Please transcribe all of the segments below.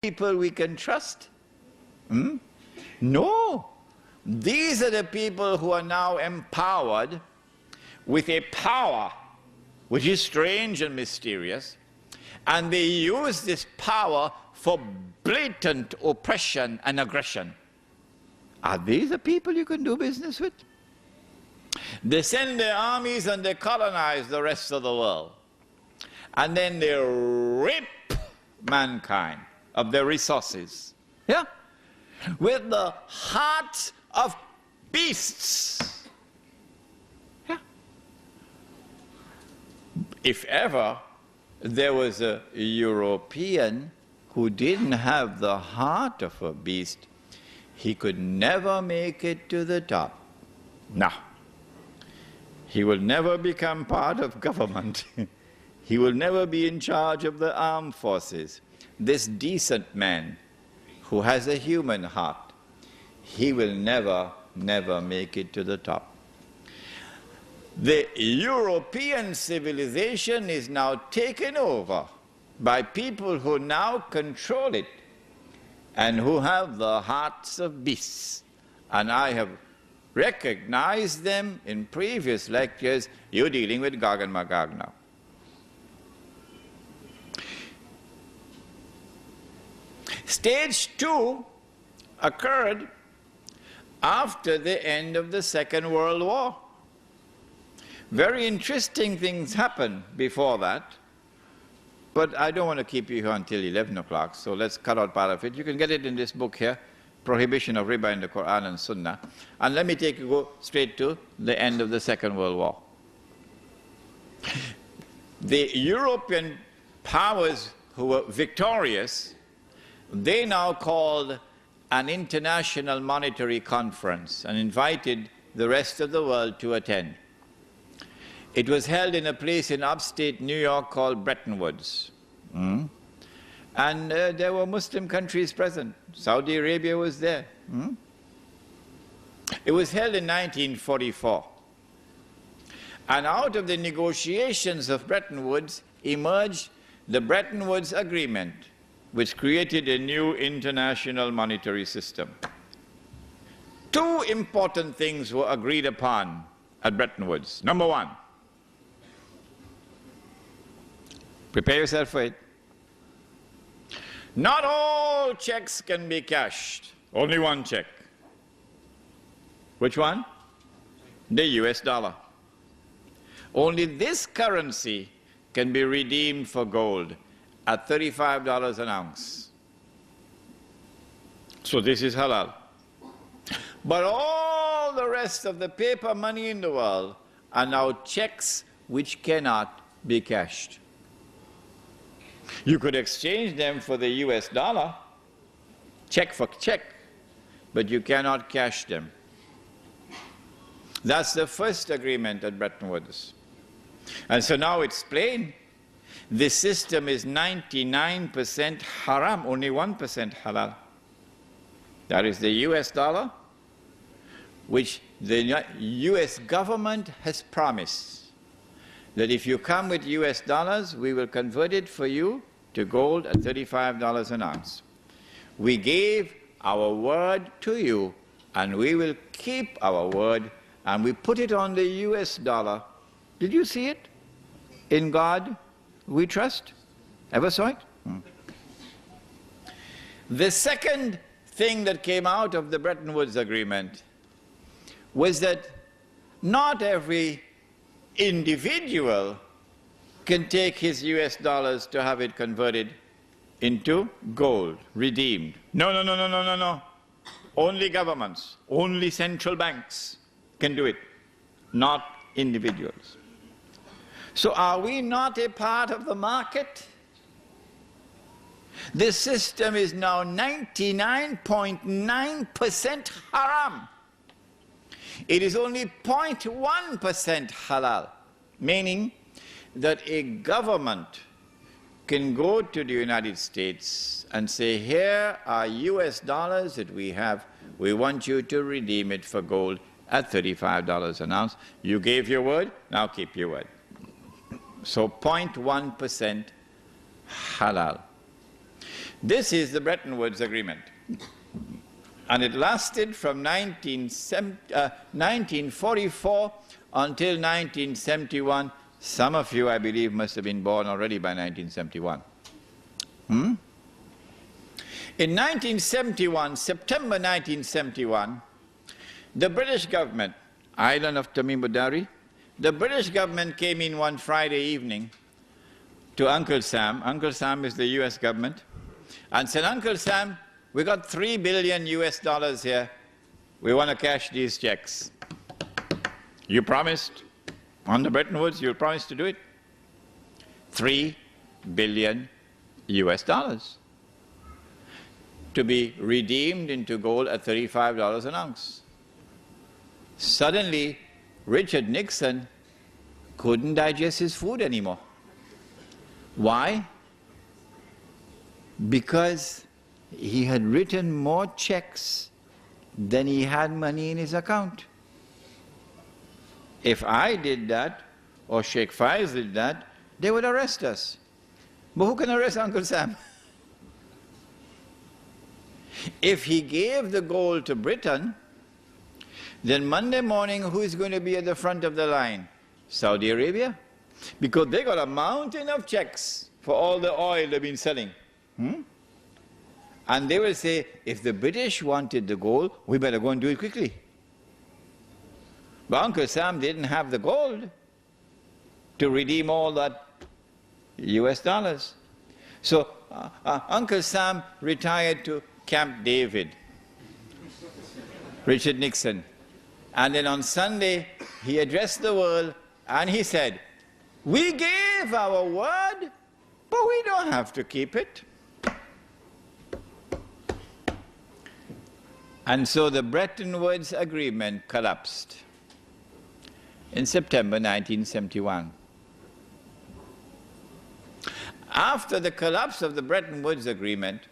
people we can trust? No. These are the people who are now empowered with a power which is strange and mysterious, and they use this power for blatant oppression and aggression. Are these the people you can do business with? They send their armies and they colonize the rest of the world. And then they rip mankind of their resources. Yeah? With the hearts of beasts. Yeah? If ever there was a European who didn't have the heart of a beast, he could never make it to the top. No. He will never become part of government. He will never be in charge of the armed forces. This decent man who has a human heart, he will never make it to the top. The European civilization is now taken over by people who now control it and who have the hearts of beasts. And I have recognized them in previous lectures. You're dealing with Gog and Magog now. Stage 2 occurred after the end of the Second World War. Very interesting things happened before that, but I don't want to keep you here until 11 o'clock, so let's cut out part of it. You can get it in this book here, Prohibition of Riba in the Quran and Sunnah. And let me go straight to the end of the Second World War. The European powers who were victorious, they now called an international monetary conference and invited the rest of the world to attend. It was held in a place in upstate New York called Bretton Woods. And there were Muslim countries present. Saudi Arabia was there. It was held in 1944. And out of the negotiations of Bretton Woods emerged the Bretton Woods Agreement, which created a new international monetary system. Two important things were agreed upon at Bretton Woods. Number one, prepare yourself for it. Not all checks can be cashed, only one check. Which one? The US dollar. Only this currency can be redeemed for gold at $35 an ounce. So this is halal. But all the rest of the paper money in the world are now checks which cannot be cashed. You could exchange them for the US dollar, check for check, but you cannot cash them. That's the first agreement at Bretton Woods. And so now it's plain. This system is 99% haram, only 1% halal. That is the US dollar, which the US government has promised that if you come with US dollars, we will convert it for you to gold at $35 an ounce. We gave our word to you, and we will keep our word, and we put it on the US dollar. Did you see it? In God we trust. Ever saw it? The second thing that came out of the Bretton Woods Agreement was that not every individual can take his US dollars to have it converted into gold, redeemed. No. Only governments, only central banks can do it, not individuals. So are we not a part of the market? This system is now 99.9% haram. It is only 0.1% halal, meaning that a government can go to the United States and say, here are US dollars that we have, we want you to redeem it for gold at $35 an ounce. You gave your word, now keep your word. So 0.1% halal. This is the Bretton Woods Agreement. And it lasted from 1944 until 1971. Some of you, I believe, must have been born already by 1971. In 1971, September 1971, the British government, island of Tamim Budari, the British government came in one Friday evening to Uncle Sam. Uncle Sam is the US government, and said, Uncle Sam, we got $3 billion here. We want to cash these checks. You promised on the Bretton Woods, you promised to do it. $3 billion to be redeemed into gold at $35 an ounce. Suddenly, Richard Nixon couldn't digest his food anymore. Why? Because he had written more checks than he had money in his account. If I did that, or Sheikh Faiz did that, they would arrest us. But who can arrest Uncle Sam? If he gave the gold to Britain, then Monday morning, who is going to be at the front of the line? Saudi Arabia. Because they got a mountain of checks for all the oil they've been selling. And they will say, if the British wanted the gold, we better go and do it quickly. But Uncle Sam didn't have the gold to redeem all that US dollars. So Uncle Sam retired to Camp David, Richard Nixon. And then on Sunday, he addressed the world and he said, we gave our word, but we don't have to keep it. And so the Bretton Woods Agreement collapsed in September 1971. After the collapse of the Bretton Woods Agreement,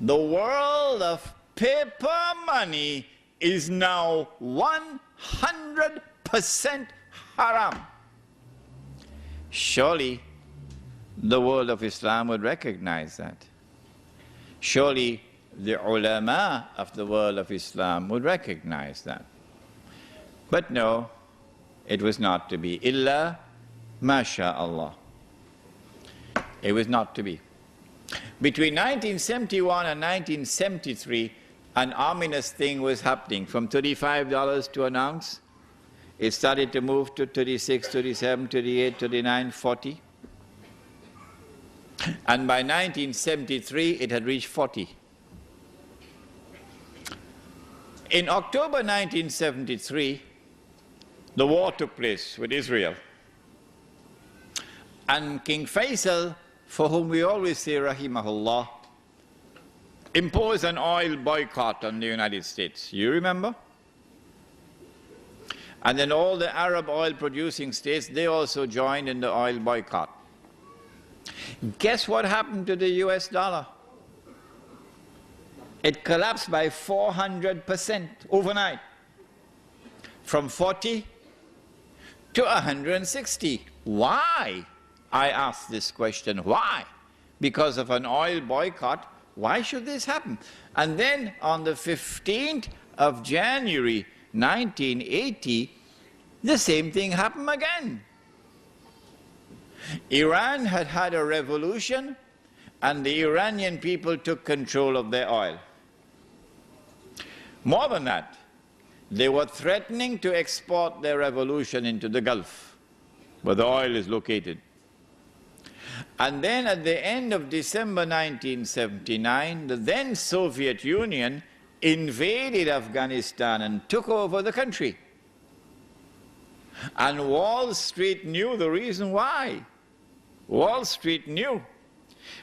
the world of paper money is now 100% haram. Surely the world of Islam would recognize that. Surely the ulama of the world of Islam would recognize that. But no, it was not to be. Illa masha'Allah. It was not to be. Between 1971 and 1973, an ominous thing was happening. From $35 to an ounce, it started to move to 36, 37, 38, 39, 40. And by 1973, it had reached 40. In October 1973, the war took place with Israel. And King Faisal, for whom we always say rahimahullah, imposed an oil boycott on the United States. You remember? And then all the Arab oil-producing states, they also joined in the oil boycott. Guess what happened to the US dollar? It collapsed by 400% overnight, from 40 to 160. Why? I ask this question, why? Because of an oil boycott, why should this happen? And then on the 15th of January 1980, the same thing happened again. Iran had had a revolution, and the Iranian people took control of their oil. More than that, they were threatening to export their revolution into the Gulf, where the oil is located. And then at the end of December 1979, the then Soviet Union invaded Afghanistan and took over the country. And Wall Street knew the reason why. Wall Street knew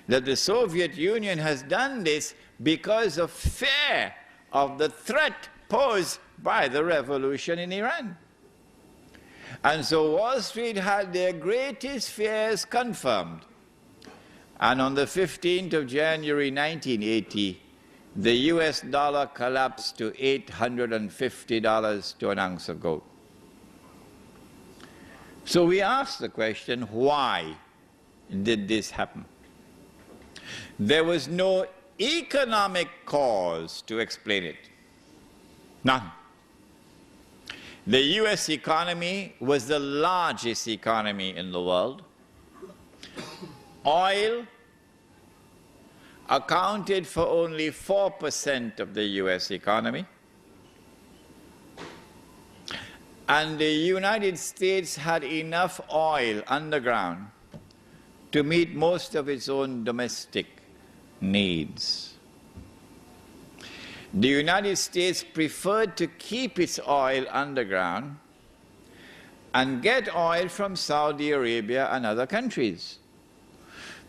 that the Soviet Union has done this because of fear of the threat posed by the revolution in Iran. And so Wall Street had their greatest fears confirmed. And on the 15th of January 1980, the US dollar collapsed to $850 to an ounce of gold. So we ask the question, why did this happen? There was no economic cause to explain it. None. The US economy was the largest economy in the world. Oil accounted for only 4% of the US economy. And the United States had enough oil underground to meet most of its own domestic needs. The United States preferred to keep its oil underground and get oil from Saudi Arabia and other countries,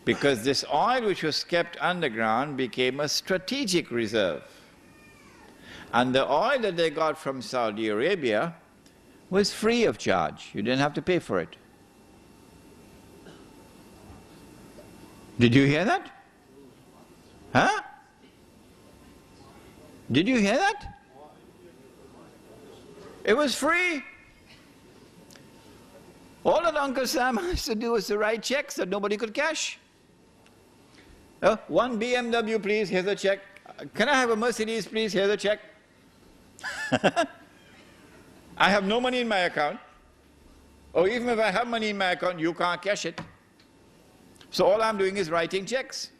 because this oil which was kept underground became a strategic reserve. And the oil that they got from Saudi Arabia was free of charge. You didn't have to pay for it. Did you hear that? Huh? Did you hear that? It was free. All that Uncle Sam has to do was to write checks that nobody could cash. One BMW, please, here's a check. Can I have a Mercedes, please? Here's a check. I have no money in my account. Or even if I have money in my account, you can't cash it. So all I'm doing is writing checks.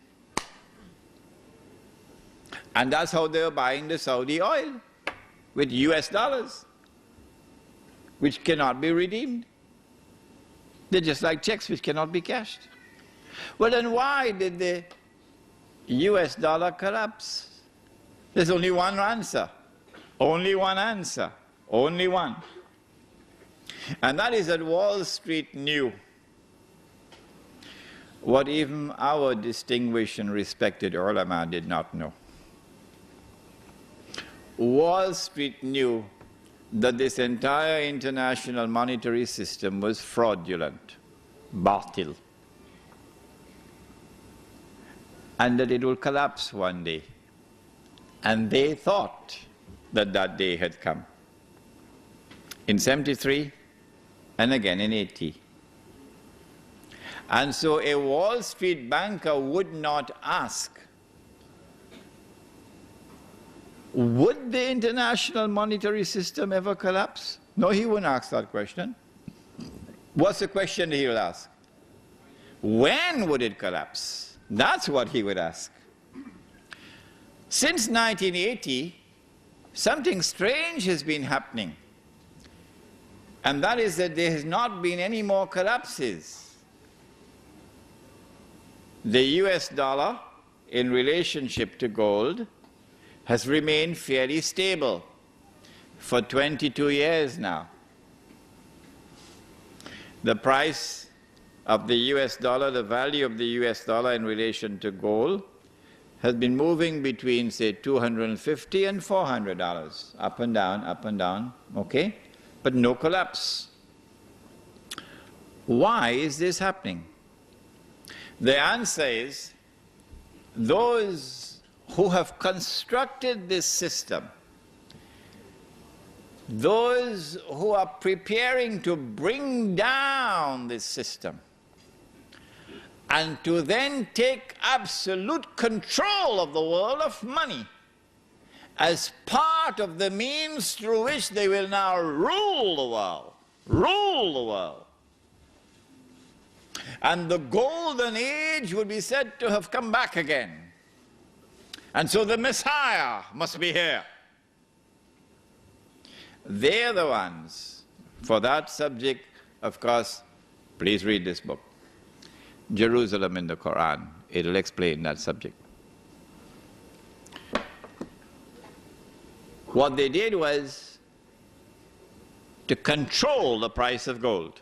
And that's how they're buying the Saudi oil, with US dollars, which cannot be redeemed. They're just like checks which cannot be cashed. Well, then why did the US dollar collapse? There's only one answer. Only one answer. Only one. And that is that Wall Street knew what even our distinguished and respected ulama did not know. Wall Street knew that this entire international monetary system was fraudulent, batil, and that it will collapse one day. And they thought that that day had come. In 73 and again in 80. And so a Wall Street banker would not ask, would the international monetary system ever collapse? No, he wouldn't ask that question. What's the question he will ask? When would it collapse? That's what he would ask. Since 1980, something strange has been happening. And that is that there has not been any more collapses. The US dollar, in relationship to gold, has remained fairly stable for 22 years now. The price of the US dollar, the value of the US dollar in relation to gold, has been moving between, say, $250 and $400, up and down, okay? But no collapse. Why is this happening? The answer is, those who have constructed this system, those who are preparing to bring down this system and to then take absolute control of the world of money as part of the means through which they will now rule the world. Rule the world. And the golden age would be said to have come back again. And so the Messiah must be here. They're the ones. For that subject, of course, please read this book, Jerusalem in the Quran. It'll explain that subject. What they did was to control the price of gold.